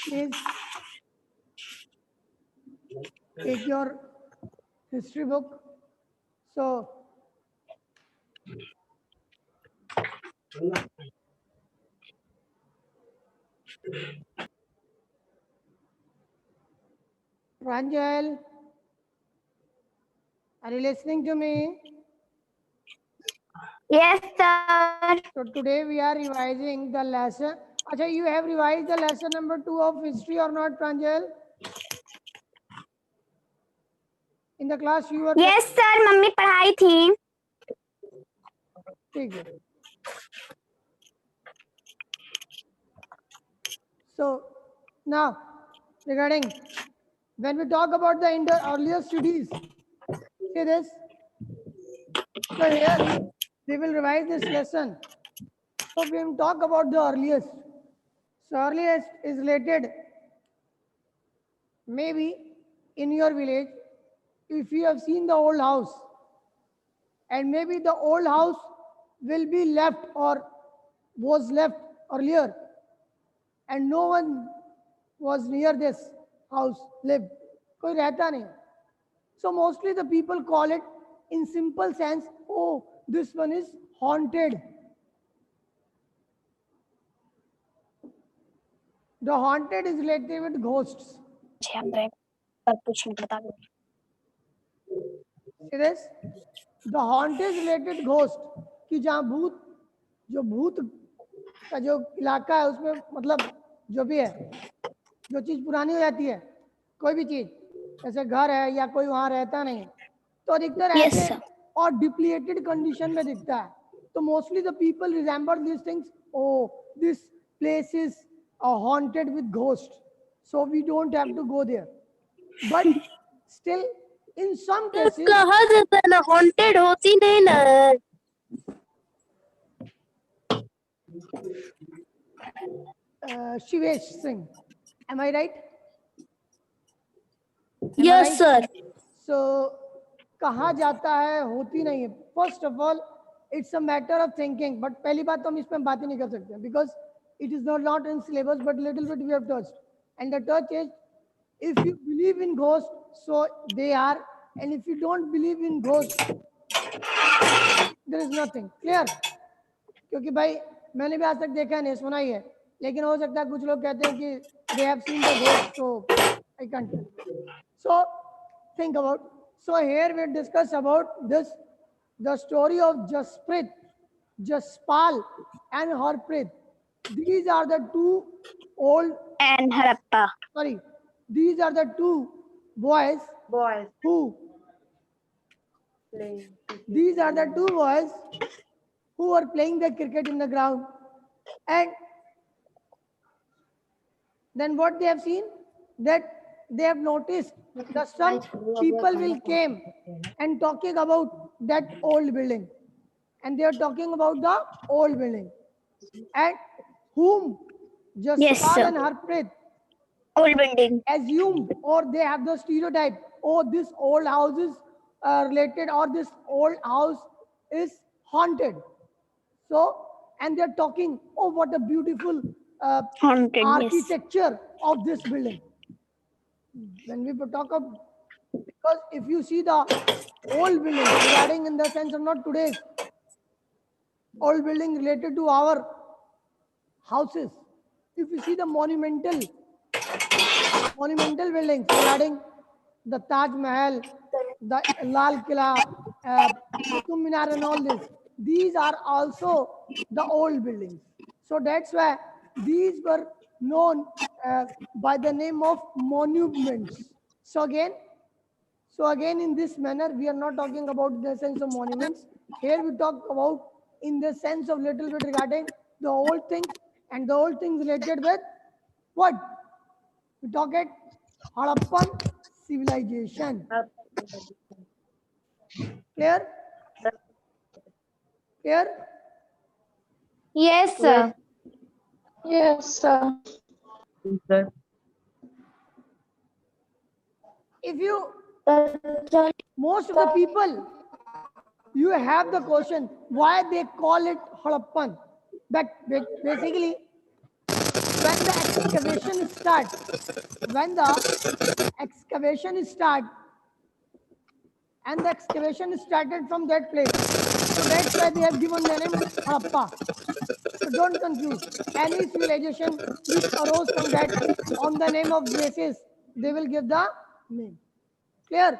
Please take your history book. So, Pranjal, are you listening to me? Yes, sir. So today we are revising the lesson. Acha, you have revised the lesson number 2 of history or not, Pranjal? In the class you were. Yes, sir. Mummy पढ़ाई थी. ठीक है. So now, regarding when we talk about the earlier studies, see this. So here we will revise this lesson. So we will talk about the earliest. So earliest is related maybe in your village, if you have seen the old house, and maybe the old house will be left or was left earlier, and no one was near this house lived. कोई रहता नहीं. So mostly the people call it in simple sense, oh, this one is haunted. The haunted is related with ghosts. See this? The haunted related ghost कि जहाँ भूत, जो भूत का जो इलाका है उसमें मतलब जो भी है, जो चीज पुरानी हो जाती है, कोई भी चीज जैसे घर है या कोई वहां रहता नहीं तो अधिकतर ऐसे और डिप्लीटेड कंडीशन में दिखता है. तो mostly the people resemble this things, oh this place is haunted with ghosts, so we don't have to go there. But still in some cases कहाँ जाता है ना, haunted होती नहीं ना. Shivesh Singh, am I right? Yes, sir. So कहाँ जाता है होती नहीं है. First of all it's a matter of thinking. But पहली बात तो हम इस पर बात ही नहीं कर सकते because it is not in syllabus but little bit we have touched. And the touch is if you believe in ghosts, so they are, and if you don't believe in ghosts, there is nothing. Clear? क्योंकि भाई मैंने भी आज तक देखा नहीं, सुना ही है, लेकिन हो सकता है कुछ लोग कहते हैं कि they have seen the ghost, so I can't tell. So think about. So here we discuss about this, the story of Jasprit, Jaspal, and Harpreet. These are the two old And Harappa. Sorry, these are the two boys who. These are the two boys who were playing the cricket in the ground, and then what they have seen, that they have noticed that some people will came and talking about that old building, and they are talking about the old building, and whom Jaspal and Harpreet Old building. assumed, or they have the stereotype, oh, this old house is related, or this old house is haunted. So, and they're talking, oh, what a beautiful Haunted, architecture of this building. When we talk of, because if you see the old building, regarding in the sense of not today's old building related to our houses, if you see the monumental buildings regarding the Taj Mahal, the Lal Killa, Qutub Minar and all this, these are also the old buildings. So that's why these were known by the name of monuments. So again in this manner, we are not talking about the sense of monuments. Here we talk about in the sense of little bit regarding the old things, and the old things related with what? We talk at Harappan civilization. Clear? Clear? Yes, sir. Yes, sir. If you, most of the people, you have the question why they call it Harappan. But basically, when the excavation start. When the excavation is start, and the excavation started from that place, so that's why they have given the name Harappa. So don't confuse. Any civilization which arose from that on the name of basis, they will give the name. Clear?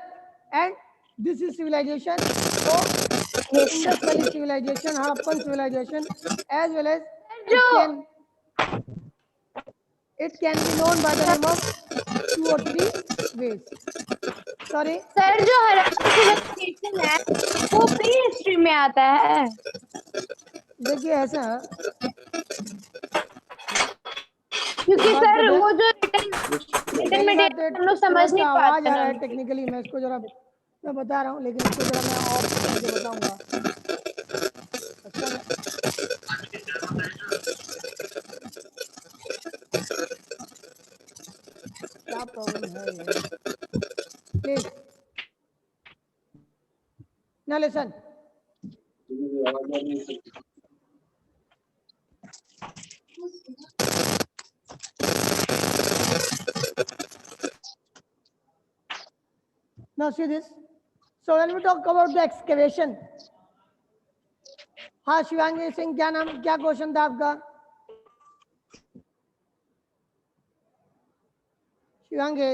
And this is civilization. So Indus Valley civilization, Harappan civilization, as well as it can be known by the name of 2 or 3 ways. Sorry. Sir जो Harappa civilisation है वो pre history में आता है. देखिए ऐसा क्योंकि बात सर बताएं। वो जो रिटर्न पहली में बात है, हम लोग थोड़ा समझ सा नहीं आवाज पाते आ रहा ना. है टेक्निकली, मैं इसको जरा मैं बता रहा हूँ, लेकिन इसको जरा मैं और करके बताऊंगा. अच्छा है? क्या प्रॉब्लम है ये? प्लीज ना listen. Now see this. So when we talk about the excavation, हाँ शिवांगी सिंह, क्या नाम, क्या क्वेश्चन था आपका? शिवांगी,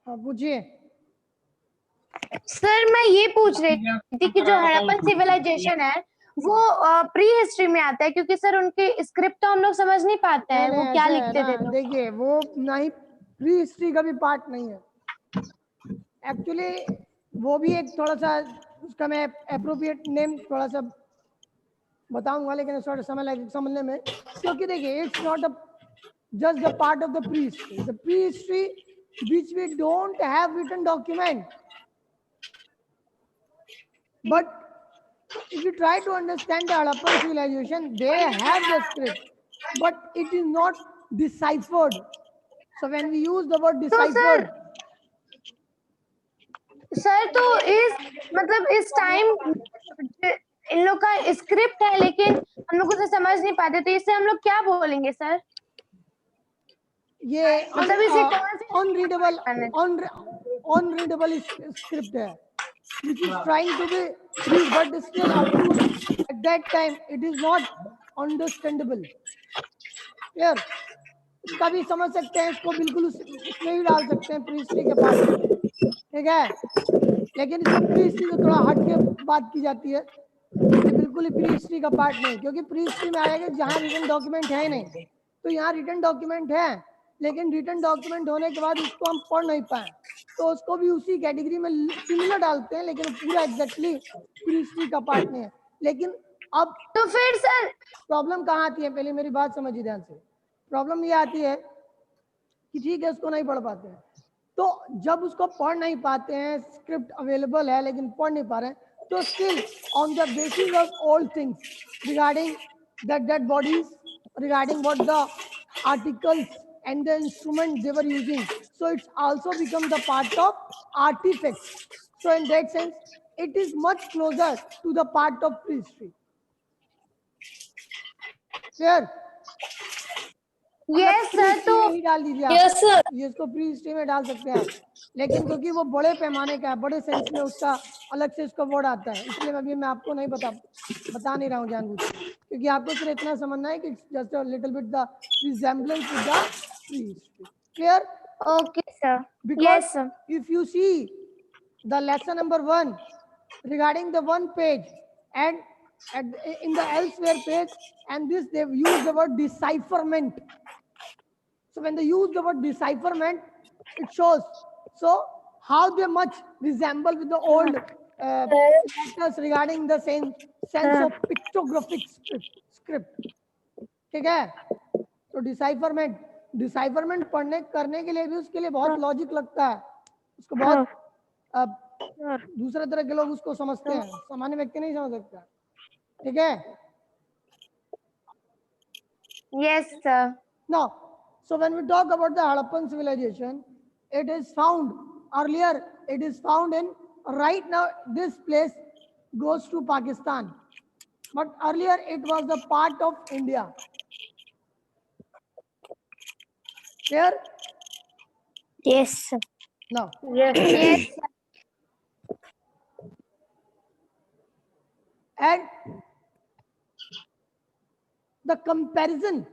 हाँ पूछिए. सर मैं ये पूछ रही थी कि जो हड़प्पन सिविलाइजेशन है वो प्री हिस्ट्री में आता है, क्योंकि सर उनकी स्क्रिप्ट तो हम लोग समझ नहीं पाते हैं, वो क्या लिखते थे. तो देखिए वो ना ही प्री हिस्ट्री का भी पार्ट नहीं है एक्चुअली. वो भी एक थोड़ा सा उसका मैं अप्रोप्रिएट नेम थोड़ा सा बताऊंगा, लेकिन थोड़ा समय लगेगा समझने में, क्योंकि देखिए it's not a just the part of the prehistory. The prehistory which we don't have written document. But if you try to understand the Harappan civilization, they have the script, but it is not deciphered. So when we use the word deciphered, sir तो इस time in लोग का script है लेकिन हम लोग उसे समझ नहीं पाते, तो इससे हम लोग क्या बोलेंगे सर? ये unreadable script है, which is trying to be read, but still up to at that time it is not understandable. Clear? इसका भी समझ सकते हैं, इसको बिल्कुल उसमें ही डाल सकते हैं प्री हिस्ट्री के पार्ट में, ठीक है, लेकिन इसको प्री हिस्ट्री से थोड़ा हट के बात की जाती है. ये बिल्कुल ही प्री हिस्ट्री का पार्ट नहीं, क्योंकि प्री हिस्ट्री में आएगा जहाँ रिटन डॉक्यूमेंट है ही नहीं. तो यहाँ रिटन डॉक्यूमेंट है, लेकिन रिटन डॉक्यूमेंट होने के बाद उसको हम पढ़ नहीं पाए, तो उसको भी उसी कैटेगरी में सिमिलर डालते हैं, लेकिन पूरा एग्जैक्टली प्री हिस्ट्री का पार्ट नहीं है. लेकिन अब तो फिर सर प्रॉब्लम कहाँ आती है, पहले मेरी बात समझिए ध्यान से. प्रॉब्लम ये आती है कि ठीक है उसको नहीं पढ़ पाते हैं, तो जब उसको पढ़ नहीं पाते हैं, स्क्रिप्ट अवेलेबल है लेकिन पढ़ नहीं पा रहे हैं, तो still on the basis of all things regarding the dead bodies, regarding what the articles and the instrument they were using, so it's also become the part of artifacts. So in that sense it is much closer to the part of prehistory. Clear? Yes sir. तो ही डाल दीजिए आप. Yes, sir. ये इसको pre history में डाल सकते हैं आप, लेकिन क्योंकि वो बड़े पैमाने का है, बड़े सेंस में उसका अलग से इसका वर्ड आता है, इसलिए अभी मैं आपको नहीं बता नहीं रहा हूँ जानबूझ के, क्योंकि आपको सिर्फ इतना समझना है कि just a little bit the resemblance with the pre history. Clear? Okay sir. Because yes sir. if you see the lesson number 1 regarding the one page and in the elsewhere page, and this they've used the word decipherment. So when they use the word decipherment, it shows so how they much resemble with the old letters regarding the sense of pictographic script. ठीक है? तो डिसाइफरमेंट पढ़ने करने के लिए भी उसके लिए बहुत लॉजिक लगता है, उसको बहुत दूसरे तरह के लोग उसको समझते हैं, सामान्य व्यक्ति नहीं समझ सकता. ठीक है? Yes sir. Now, so when we talk about the Harappan civilization, it is found earlier, it is found in right now this place goes to Pakistan, but earlier it was the part of India. Clear? Yes, sir. No. Yes, sir. And the comparison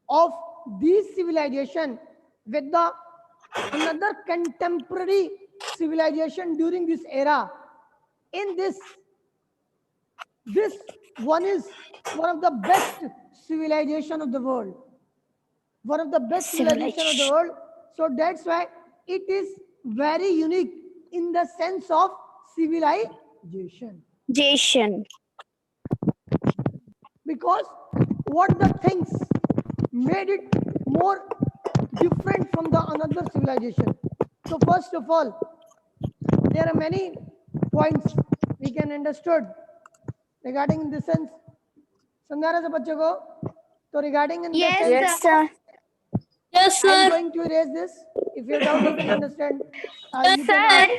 of these civilization with the another contemporary civilization during this era, in this one is one of the best civilization of the world, one of the best civilization of the world. So that's why it is very unique in the sense of civilization, Jason. because what the things made it more different from the another civilization. So first of all, there are many points we can understood regarding this sense. समझा रहे थे बच्चों को? तो regarding in this Yes, sense, Yes, sir. Yes, I am sir. going to erase this. If you doubt, you can understand. Yes, You can ask.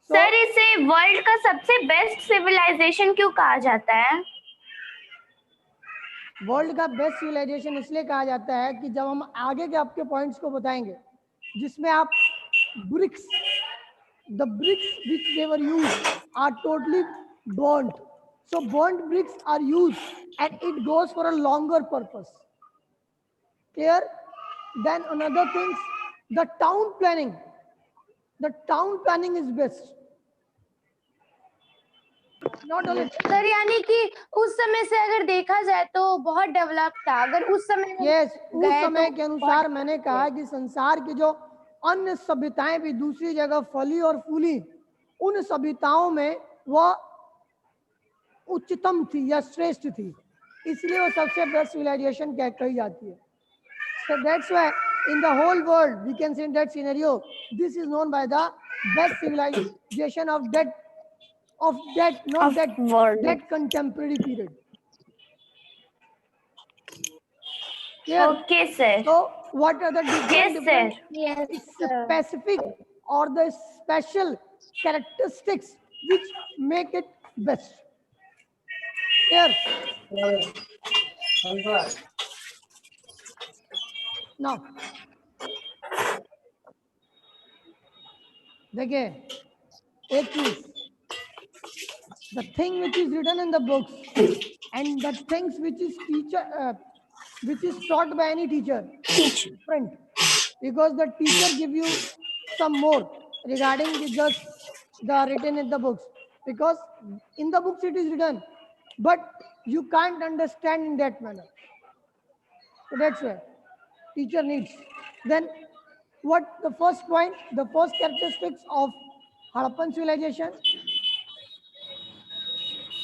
So, sir इसे world का सबसे best civilisation क्यों कहा जाता है? वर्ल्ड का best civilisation इसलिए कहा जाता है कि जब हम आगे के आपके पॉइंट्स को बताएंगे, जिसमें आप BRICS, the bricks which they were used are totally burnt. So burnt bricks are used and it goes for a longer purpose. Clear? Then another things, the town planning. The town planning is best. Not only sir यानी कि उस समय से अगर देखा जाए तो बहुत डेवलप था, अगर उस समय में यस, उस गए समय तो के अनुसार मैंने कहा कि संसार की जो अन्य सभ्यताएं भी दूसरी जगह फली और फूली, उन सभ्यताओं में वह उच्चतम थी या श्रेष्ठ थी, इसलिए वो सबसे बेस्ट सिविलाइजेशन कही जाती है. So that's why in the whole world we can say in that scenario this is known by the best civilization of that not Of that world. that contemporary period. Clear? Okay sir. So what are the Yes, different sir. specific or the special characteristics which make it best? Here. Now, देखिए एक चीज, the thing which is written in the books and the things which is which is taught by any teacher different, because the teacher give you some more regarding just the written in the books, because in the books it is written but you can't understand in that manner. So that's why teacher needs. Then what the first point, the first characteristics of Harappan civilization?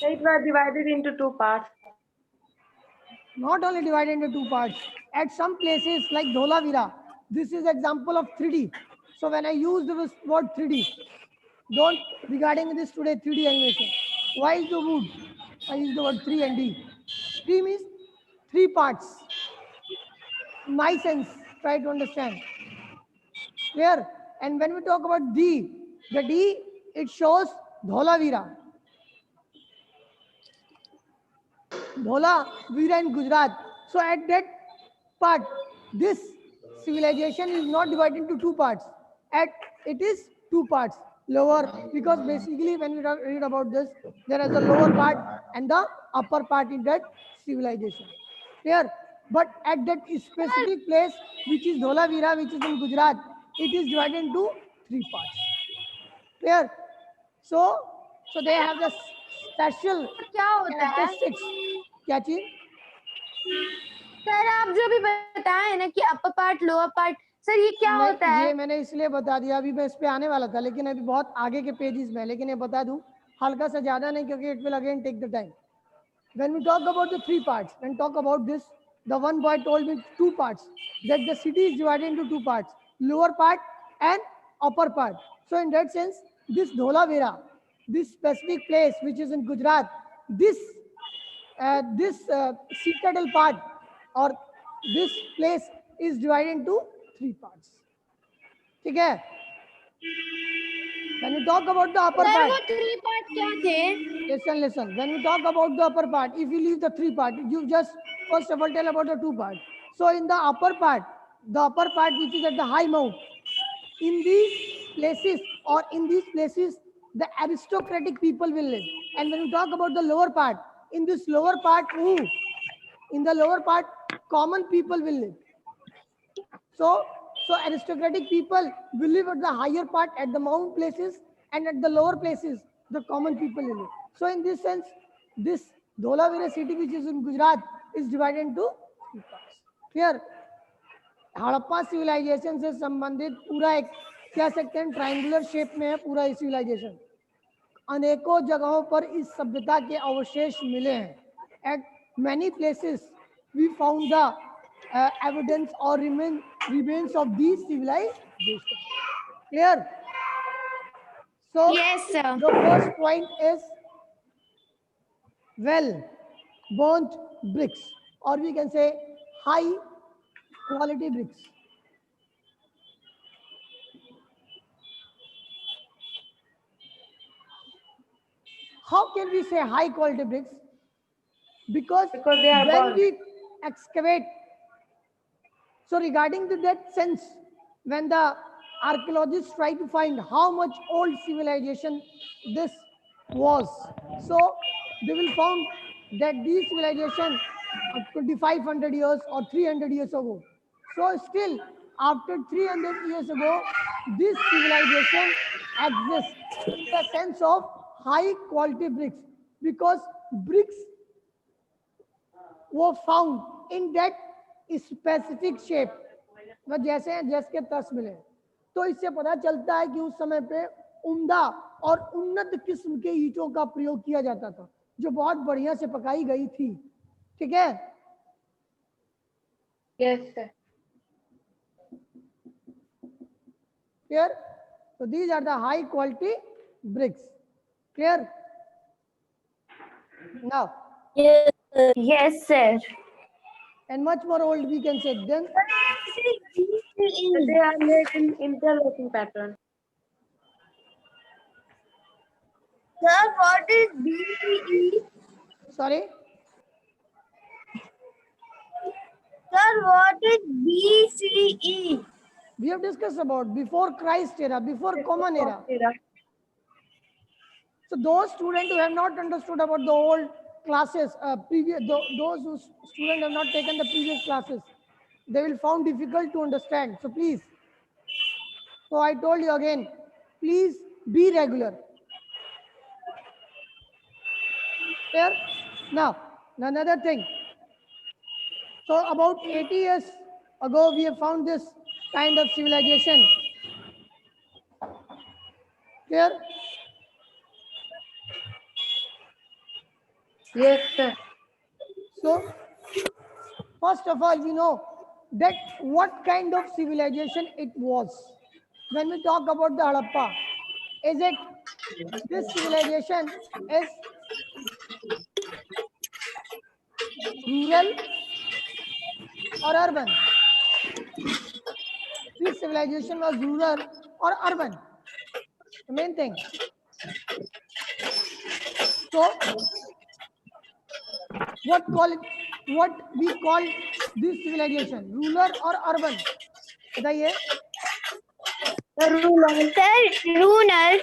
It was divided into two parts. Not only divided into two parts. At some places like Dholavira, this is example of 3D. So when I use the word 3D, don't regarding this today 3D animation. Why is the wood? I use the word 3 and D. 3 means 3 parts. In my sense, try to understand. Clear? And when we talk about D, the D, it shows Dholavira. Dholavira in Gujarat. So at that part, this civilization is not divided into two parts. It is two parts. Lower, because basically when we read about this, there is a lower part and the upper part in that civilization. Clear? But at that specific place, which is Dholavira, which is in Gujarat, it is divided into 3 parts. Clear? So they have the special क्या होता है characteristics. क्या चीज? Sir, आप जो भी बताए ना कि upper part lower part, sir ये क्या होता है? ये मैंने इसलिए बता दिया, अभी मैं इस पे आने वाला था लेकिन अभी बहुत आगे के पेजेस में, लेकिन ये बता दूं हल्का सा, ज्यादा नहीं, क्योंकि it will again take the time. When we talk about the 3 parts, when talk about this, the one boy told me 2 parts, that the city is divided into 2 parts, lower part and upper part. So in that sense, this Dholavira, this specific place which is in Gujarat, this citadel part or this place is divided into 3 parts. ठीक है? When we talk about the upper sir part, वो 3 part क्या थे? listen. When we talk about the upper part, if you leave the 3 part, you just first of all tell about the 2 part. So in the upper part which is at the high mount, in these places the aristocratic people will live. And when we talk about the lower part, in this lower part, in the lower part, common people will live. So aristocratic people will live at the higher part, at the mount places, and at the lower places, the common people will live. So in this sense, this Dholavira city, which is in Gujarat, is divided into 3 parts. Clear? Harappa civilization से संबंधित पूरा एक कह सकते हैं triangular shape में है पूरा ये सिविलाइजेशन. अनेकों जगहों पर इस सभ्यता के अवशेष मिले हैं. At many places we found the evidence or remains of these civilizations. Clear? So Yes, sir. the first point is well burnt bricks, or we can say high quality bricks. How can we say high quality bricks? Because they are when burnt. we excavate, so regarding that sense, when the archaeologists try to find how much old civilization this was, so they will found that these civilization are 2500 years or 300 years ago. So still after 300 years ago, this civilization exists in the sense of high quality bricks, because bricks were found in that specific shape, जैसे के तर्स मिले. तो इससे पता चलता है कि उस समय पे उम्दा और उन्नत किस्म के ईंटों का प्रयोग किया जाता था, जो बहुत बढ़िया से पकाई गई थी. ठीक है? Yes, sir. Clear? So these are the high quality bricks. Clear? Now, Yes, sir. and much more old we can say. Then They are made in interlocking pattern. Sir, what is BCE? sorry, Sir, what is BCE? we have discussed about before Christ era, before common era. So those students who have not understood about the old classes, those who students have not taken the previous classes, they will find difficult to understand. So please, so I told you again, please be regular. Clear? Now, another thing. So about 80 years ago, we have found this kind of civilization. Clear? Yes, sir. So, first of all, we know that what kind of civilization it was. When we talk about the Harappa, is it this civilization is rural or urban? This civilization was rural or urban? The main thing. So, what we call this civilization, rural or urban? बताइए. Sir, lunar.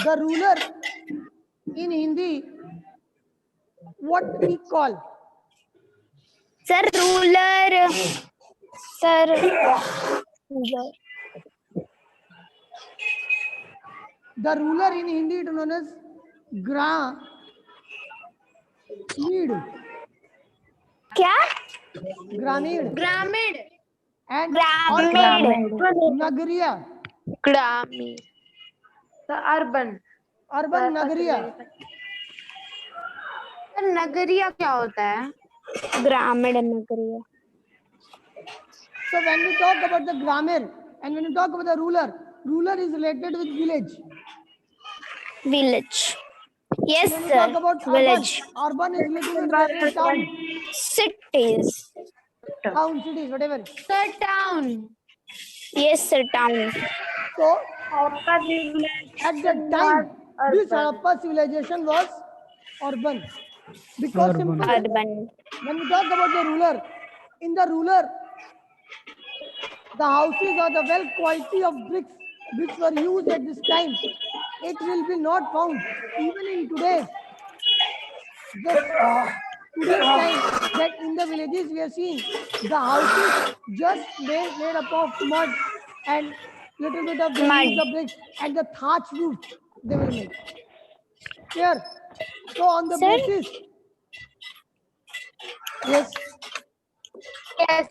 The ruler in Hindi, what we call? Sir, ruler. Sir. The ruler in Hindi is known as Gramid. क्या? Gramid. ग्रामीण. And ग्रामीण. Nagariya. ग्रामीण. The urban. Urban Nagariya. नगरिया क्या होता है? ग्रामीण नगरीय. So when we talk about the grammar and when we talk about the ruler is related with village. Village. Yes, When we sir. talk about Village. urban is related with town. Cities. Town, cities, whatever. Sir town. Yes, sir. Town. So Harappa at civilization that time, was this urban. Harappa civilization was urban. Because Urban. simple, Urban. when we talk about the ruler, in the ruler, the houses or the well quality of bricks which were used at this time, it will be not found even in today's today's time, that in the villages we are seeing the houses just made up of mud and little bit of they Mud. use the bricks and the thatch roof they will make. Clear? So on the Sir? basis, yes, Yes.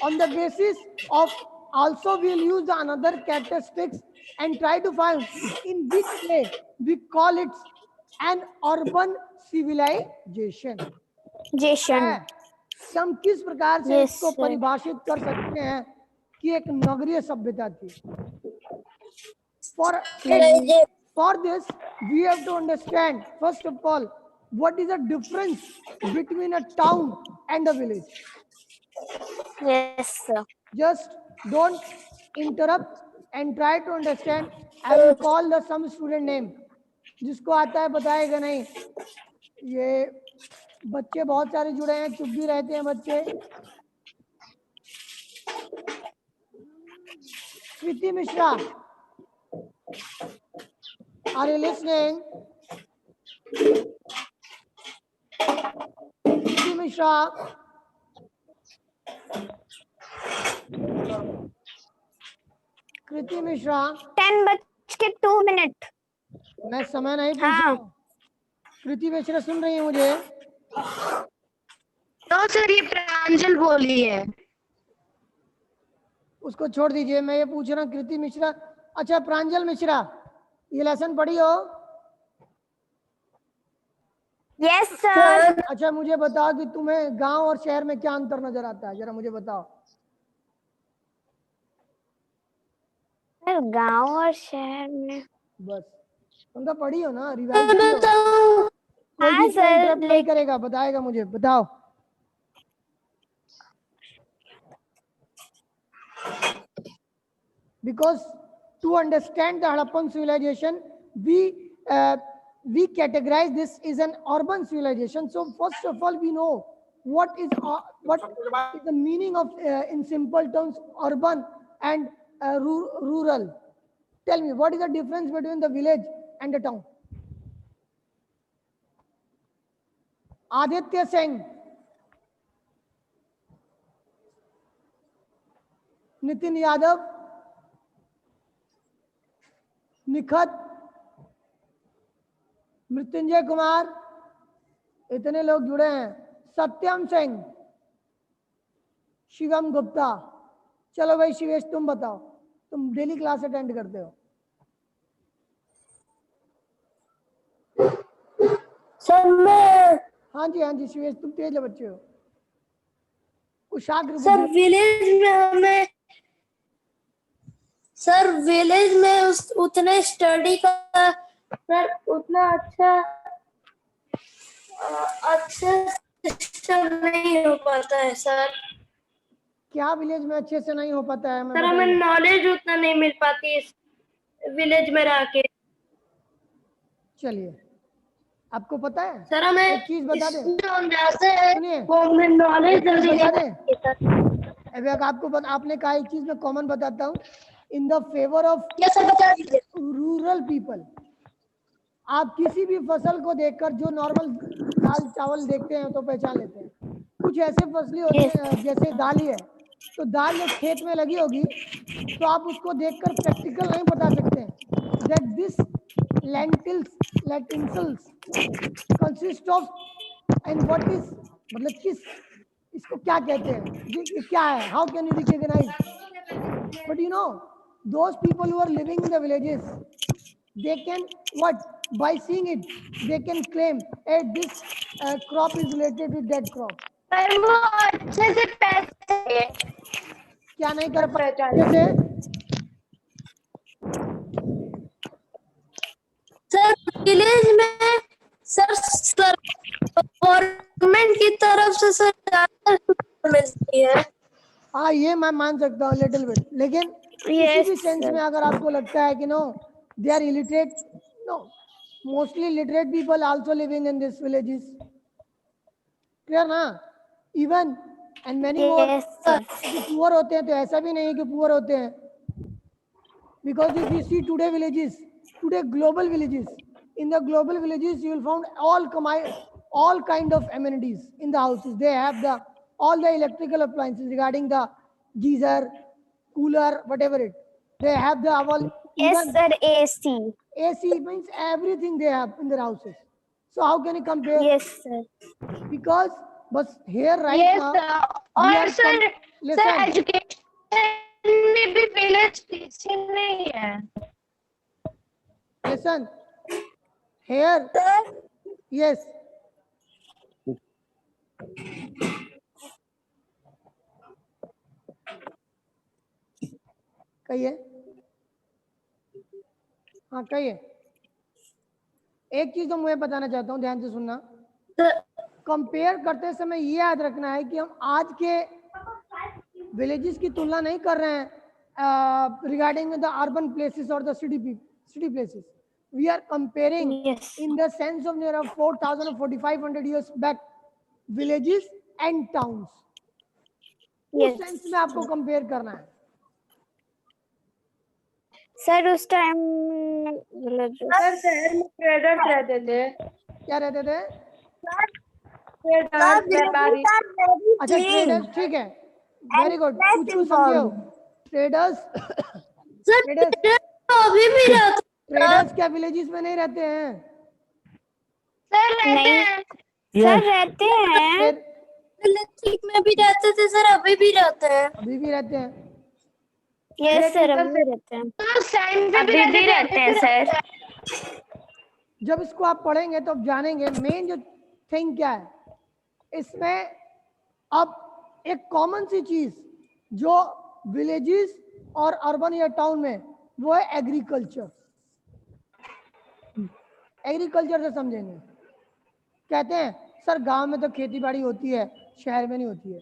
on the basis of also we'll use the another characteristics and try to find in which way we call it an urban civilization. Jason. है कि हम किस प्रकार से Yes, इसको sir. परिभाषित कर सकते हैं कि एक नगरीय सभ्यता थी. For this we have to understand first of all what is the difference between a town and a village. Yes, sir. Just don't interrupt and try to understand. I will call the some student name. जिसको आता है बताएगा नहीं. ये बच्चे बहुत सारे जुड़े हैं, चुप भी रहते हैं बच्चे. कृति मिश्रा, are you listening? कृति मिश्रा, कृति मिश्रा, 10:02. मैं समय नहीं पूछ हाँ. रहा हूँ. कृति मिश्रा सुन रही है मुझे? तो सर ये प्रांजल बोली है. उसको छोड़ दीजिए, मैं ये पूछ रहा हूँ कृति मिश्रा. अच्छा प्रांजल मिश्रा, ये लेसन पढ़ी हो? Yes, sir. अच्छा मुझे बताओ कि तुम्हें गांव और शहर में क्या अंतर नजर आता है, जरा मुझे बताओ. सर गांव और शहर में. बस तुम तो पढ़ी हो ना, रिवाइज की हो. कोई हाँ भी इसमें सर, interrupt नहीं करेगा, बताएगा मुझे. बताओ. Because to understand the Harappan civilization, we categorize this is an urban civilization. So first of all, we know what is the meaning of in simple terms urban and rural. Tell me, what is the difference between the village and the town? Aditya Singh, Nitin Yadav, Nikhat, Mrityunjay Kumar, इतने लोग जुड़े हैं. सत्यम सिंह, शिवम गुप्ता. चलो भाई शिवेश तुम बताओ, तुम daily class attend करते हो. सर मैं हाँ जी शिवेश, तुम तेज बच्चे हो. कुशाग्र सर विलेज में हमें सर विलेज में उतने स्टडी का सर उतना अच्छा सिस्टम नहीं हो पाता है सर. क्या विलेज में अच्छे से नहीं हो पाता है? सर हमें नॉलेज उतना नहीं मिल पाती है विलेज में रह के. चलिए, आपको पता है सर हमें एक चीज बता दें. जो हम जाते हैं सुनिए, वो हमें नॉलेज जल्दी बता नहीं दें. मिलती सर. अभी आपने कहा एक चीज मैं कॉमन बताता हूँ. इन द फेवर ऑफ क्या सर बता दीजिए. रूरल पीपल, आप किसी भी फसल को देखकर जो नॉर्मल दाल चावल देखते हैं तो पहचान लेते हैं. कुछ ऐसे फसलें होती हैं जैसे दाल ही है, तो दाल जब खेत में लगी होगी तो आप उसको देखकर प्रैक्टिकल नहीं बता सकते that this lentils consist of and what is, मतलब किस इसको क्या कहते हैं, ये क्या है, how can you recognize. But you know those people who are living in the villages, they can what, by seeing it they can claim hey this crop is related to that crop. पर वो अच्छे से पैसे क्या नहीं कर पाते जैसे सर विलेज में सर गवर्नमेंट की तरफ से सर ज्यादा मिलती है. हाँ ये मैं मान सकता हूँ लिटिल बिट, लेकिन किसी Yes, भी सेंस sir. में अगर आपको लगता है कि no they are illiterate, no, mostly literate people also living in this villages, clear ना, even and many more. Yes, sir. Poor होते हैं तो ऐसा भी नहीं है कि पुअर होते हैं, because if you see today villages, today global villages, in the global villages you will find all kind of amenities in the houses. They have the all the electrical appliances regarding the geyser, cooler, whatever it. They have the all, Yes, even sir. AC. AC means everything they have in their houses. So how can you compare? Yes, sir. Because but here right Yes, now sir. we और are sir listen, education में भी village पीछे नहीं है। listen here, yes. कहिए, हाँ कहिए। एक चीज तो मुझे बताना चाहता हूँ, ध्यान से सुनना। कंपेयर करते समय ये याद रखना है कि हम आज के विलेजेस की तुलना नहीं कर रहे हैं रिगार्डिंग द अर्बन प्लेसेस और the city places. We are comparing Yes. In the sense of near 4000 और 4500 years back villages and towns, उस Yes. सेंस में आपको कंपेयर करना है। सर उस टाइम सर शहर में ट्रेडर्स रहते थे। क्या रहते थे? ट्रेडर्स, व्यापारी। अच्छा ट्रेडर्स, ठीक है, वेरी गुड, कुछ समझे हो? ट्रेडर्स सर ट्रेडर्स ट्रेडर्स अभी भी रहते ट्रेडर्स क्या विलेजेस में नहीं रहते हैं? सर रहते नहीं हैं। सर रहते हैं। फिर इलेक्ट्रिक में भी रहते थे सर, अभी भी रहते हैं। अभी भी रहते हैं। यस सर अभी भी रहते हैं। तो उस टाइम पे अभी भी रहते हैं सर। जब इसको आप पढ़ेंगे तो आप जानेंगे मेन जो थिंग क्या है इसमें। अब एक कॉमन सी चीज जो विलेजेस और अर्बन या टाउन में, वो है एग्रीकल्चर। एग्रीकल्चर से समझेंगे। कहते हैं सर गांव में तो खेती बाड़ी होती है, शहर में नहीं होती है।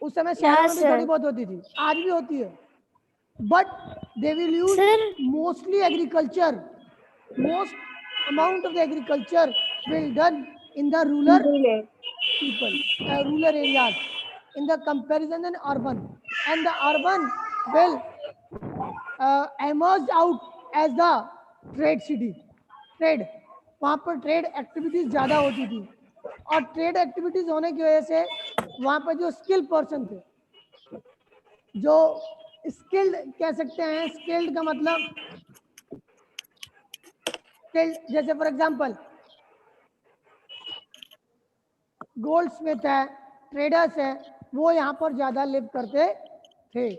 उस समय शहरों में भी sir. थोड़ी बहुत होती थी, आज भी होती है, but they will use Sir. Mostly agriculture. most amount of the agriculture will done in the rural people, rural areas in the comparison than urban, and the urban will emerged out as the trade city. Trade, वहाँ पर trade activities ज़्यादा होती थी, और trade activities होने की वजह से वहाँ पर जो स्किल पर्सन थे, जो स्किल्ड कह सकते हैं, स्किल्ड का मतलब जैसे फॉर एग्जांपल गोल्ड स्मिथ है, ट्रेडर्स है, वो यहाँ पर ज्यादा लिव करते थे,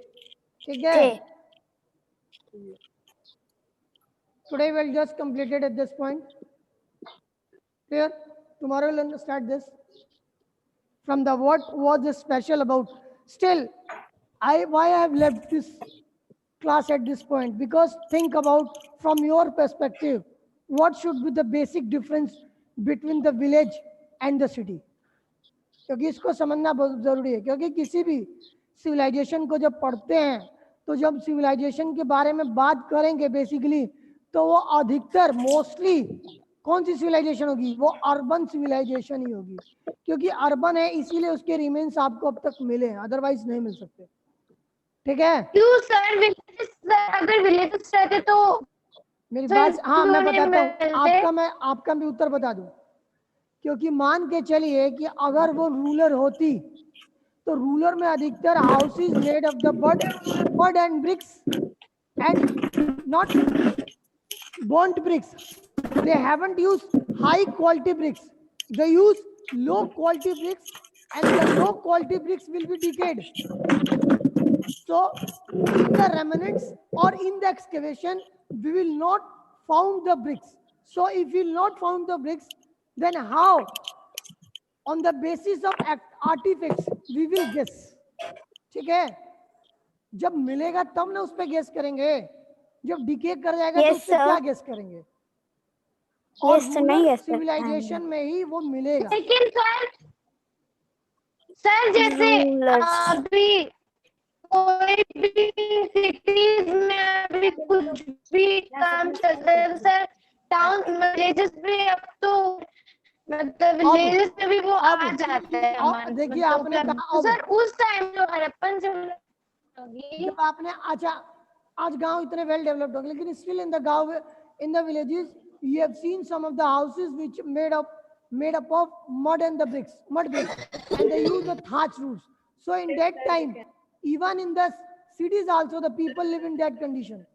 ठीक है। Today will just completed at this point, clear? Tomorrow will start this from the what was the special about. Still why I have left this class at this point, because think about from your perspective what should be the basic difference between the village and the city, क्योंकि इसको समझना बहुत जरूरी है। क्योंकि किसी भी civilisation को जब पढ़ते हैं तो जब सिविलाइजेशन के बारे में बात करेंगे बेसिकली, तो वो अधिकतर मोस्टली कौन सी सिविलाइजेशन होगी? वो अर्बन सिविलाइजेशन ही होगी, क्योंकि अर्बन है इसीलिए उसके रिमेन्स आपको अब तक मिले हैं, अदरवाइज नहीं मिल सकते, ठीक है। क्यों सर? विलेजेस, अगर विलेजेस रहते तो मेरी बात, हाँ मैं क्यों नहीं बताता हूँ मिलते? आपका भी उत्तर बता दूं। क्योंकि मान के चलिए कि अगर वो रूलर होती तो रूलर में अधिकतर houses made of the mud and bricks and not burnt bricks. They haven't used high quality bricks. They use low quality bricks, and the low quality bricks will be decayed. So in the remnants or in the excavation, we will not found the bricks. So if we will not found the bricks, then how? On the basis of artifacts, we will guess. ठीक है? जब मिलेगा तब ना उस पे guess करेंगे, जब डिके कर जाएगा तो उससे क्या गेस करेंगे? और सिविलाइजेशन में ही वो मिलेगा। लेकिन सर जैसे अभी कोई भी सिटीज में अभी कुछ भी काम चल रहा है सर, टाउन विलेजेस में अब तो मतलब विलेजेस में भी वो आ जाता है हमारे देखिए, मतलब आपने उपलब्ध। कहा- सर उस टाइम जो हड़प्पन से होगी, जब आपने अच्छा, आज गांव इतने वेल डेवलप्ड हो गए, लेकिन स्टिल इन द गांव, in the villages you have seen some of the houses which made up of mud and the mud bricks, and they use the thatch roofs. So in that time, even in the cities also, the people live in that condition.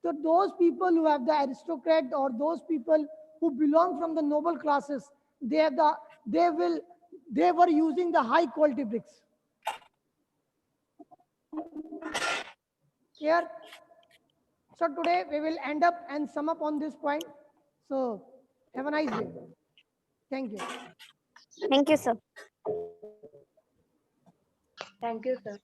So those people who have the aristocrat, or those people who belong from the noble classes, they were using the high quality bricks. Clear? So today we will end up and sum up on this point. So have a nice day. Thank you. Thank you, sir. Thank you sir.